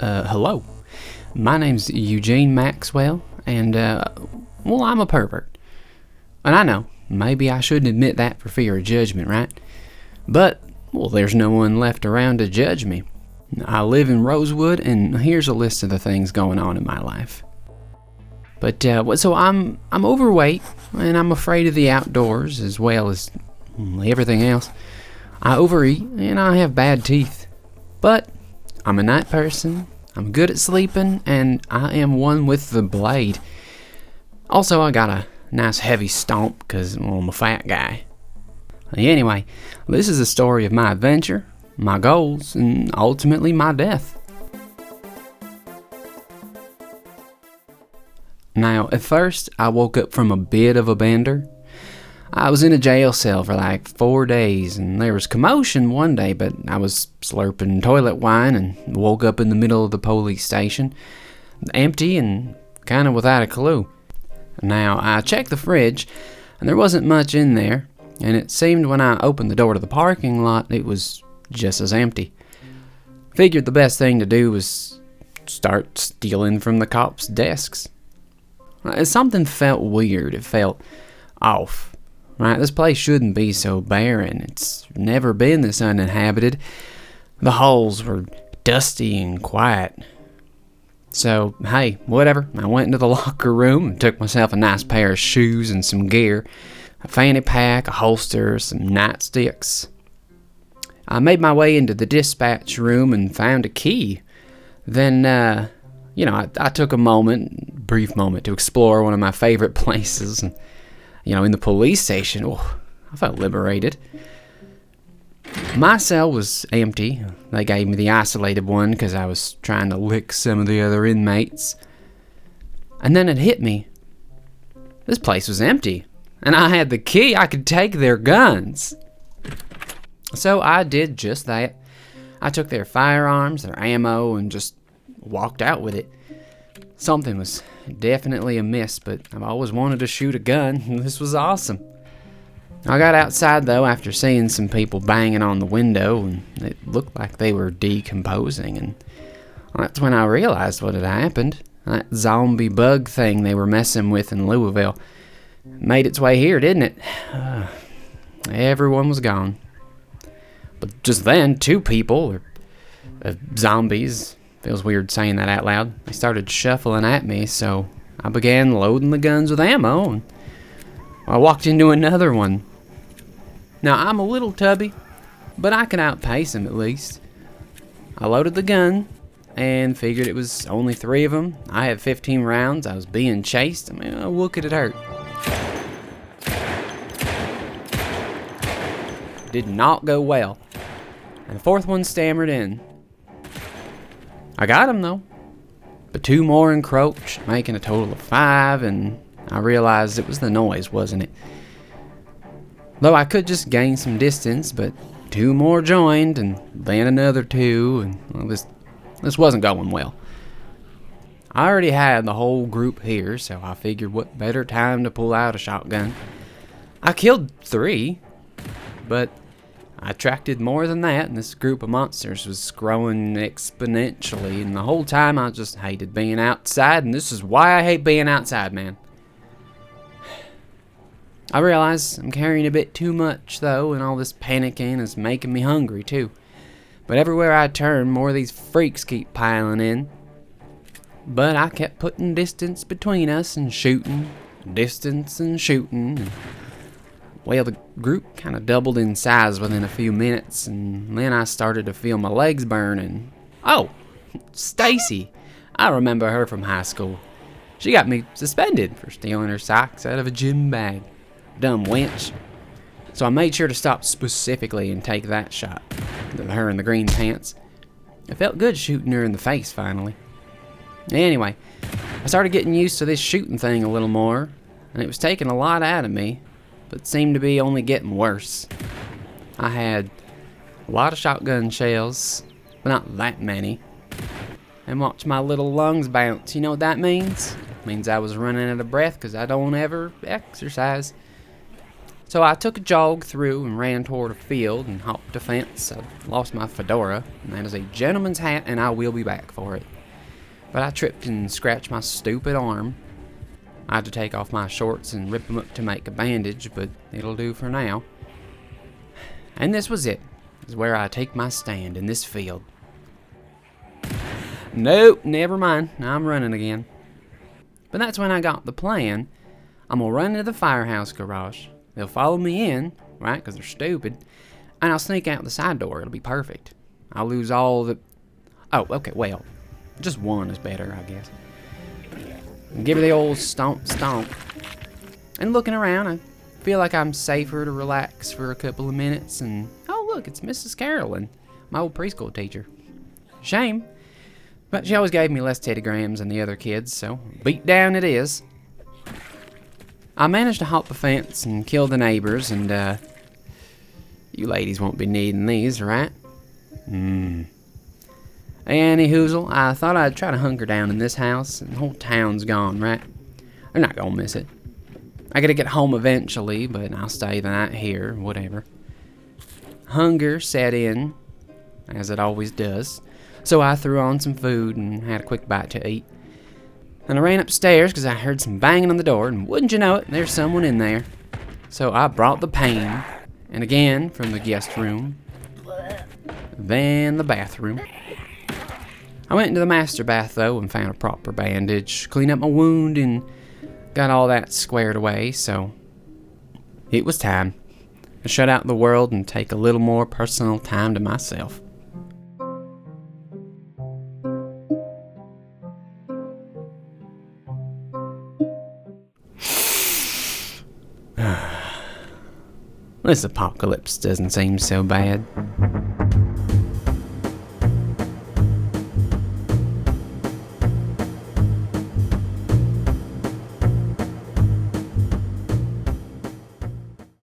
Hello. My name's Eugene Maxwell, and, I'm a pervert. And I know, maybe I shouldn't admit that for fear of judgment, right? But, there's no one left around to judge me. I live in Rosewood, and here's a list of the things going on in my life. But, so I'm overweight, and I'm afraid of the outdoors, as well as everything else. I overeat, and I have bad teeth. But, I'm a night person, I'm good at sleeping, and I am one with the blade. Also, I got a nice heavy stomp, because I'm a fat guy. Anyway, this is a story of my adventure, my goals, and ultimately my death. Now, at first, I woke up from a bit of a bender. I was in a jail cell for like 4 days, and there was commotion one day, but I was slurping toilet wine and woke up in the middle of the police station, empty and kind of without a clue. Now, I checked the fridge, and there wasn't much in there, and it seemed when I opened the door to the parking lot, it was just as empty. Figured the best thing to do was start stealing from the cops' desks. Something felt weird. It felt off. Right? This place shouldn't be so barren. It's never been this uninhabited. The halls were dusty and quiet. So, hey, whatever. I went into the locker room and took myself a nice pair of shoes and some gear, a fanny pack, a holster, some nightsticks. I made my way into the dispatch room and found a key. Then, I took a brief moment to explore one of my favorite places. And, in the police station, I felt liberated. My cell was empty. They gave me the isolated one because I was trying to lick some of the other inmates. And then it hit me. This place was empty. And I had the key. I could take their guns. So I did just that. I took their firearms, their ammo, and just walked out with it. Something was definitely amiss, but I've always wanted to shoot a gun, and this was awesome. I got outside, though, after seeing some people banging on the window, and it looked like they were decomposing, and that's when I realized what had happened. That zombie bug thing they were messing with in Louisville made its way here, didn't it? Everyone was gone. But just then, two people, or zombies, feels weird saying that out loud, they started shuffling at me, so I began loading the guns with ammo, and I walked into another one. Now, I'm a little tubby, but I can outpace them at least. I loaded the gun, and figured it was only 3 of them. I had 15 rounds, I was being chased. What could it hurt? Did not go well, and the 4th one stammered in. I got him, though, but 2 more encroached, making a total of 5, and I realized it was the noise, wasn't it? Though I could just gain some distance, but 2 more joined, and then another 2, and this wasn't going well. I already had the whole group here, so I figured what better time to pull out a shotgun. I killed 3, but I attracted more than that, and this group of monsters was growing exponentially, and the whole time I just hated being outside, and this is why I hate being outside, man. I realize I'm carrying a bit too much, though, and all this panicking is making me hungry, too. But everywhere I turn, more of these freaks keep piling in. But I kept putting distance between us and shooting, distance and shooting. Well, the group kind of doubled in size within a few minutes, and then I started to feel my legs burning. Oh, Stacy. I remember her from high school. She got me suspended for stealing her socks out of a gym bag. Dumb wench. So I made sure to stop specifically and take that shot. Her in the green pants. It felt good shooting her in the face, finally. Anyway, I started getting used to this shooting thing a little more, and it was taking a lot out of me, but seemed to be only getting worse. I had a lot of shotgun shells, but not that many. And watch my little lungs bounce. You know what that means? It means I was running out of breath because I don't ever exercise. So I took a jog through and ran toward a field and hopped a fence. I lost my fedora, and that is a gentleman's hat, and I will be back for it. But I tripped and scratched my stupid arm. I had to take off my shorts and rip them up to make a bandage, but it'll do for now. And this was it. This is where I take my stand, in this field. Nope, never mind. I'm running again. But that's when I got the plan. I'm gonna run into the firehouse garage. They'll follow me in, right, because they're stupid. And I'll sneak out the side door. It'll be perfect. I'll lose all the... Oh, okay, well, just one is better, I guess. Give her the old stomp stomp. And looking around, I feel like I'm safer to relax for a couple of minutes. And, oh, look, it's Mrs. Carolyn, my old preschool teacher. Shame. But she always gave me less teddygrams than the other kids, so beat down it is. I managed to hop the fence and kill the neighbors, and, you ladies won't be needing these, right? Any hoozle, I thought I'd try to hunker down in this house, and the whole town's gone, right? They're not gonna miss it. I gotta get home eventually, but I'll stay the night here, whatever. Hunger set in, as it always does, so I threw on some food and had a quick bite to eat. And I ran upstairs because I heard some banging on the door, and wouldn't you know it, there's someone in there. So I brought the pain, and again from the guest room, then the bathroom. I went into the master bath, though, and found a proper bandage, cleaned up my wound, and got all that squared away, so it was time to shut out the world and take a little more personal time to myself. This apocalypse doesn't seem so bad.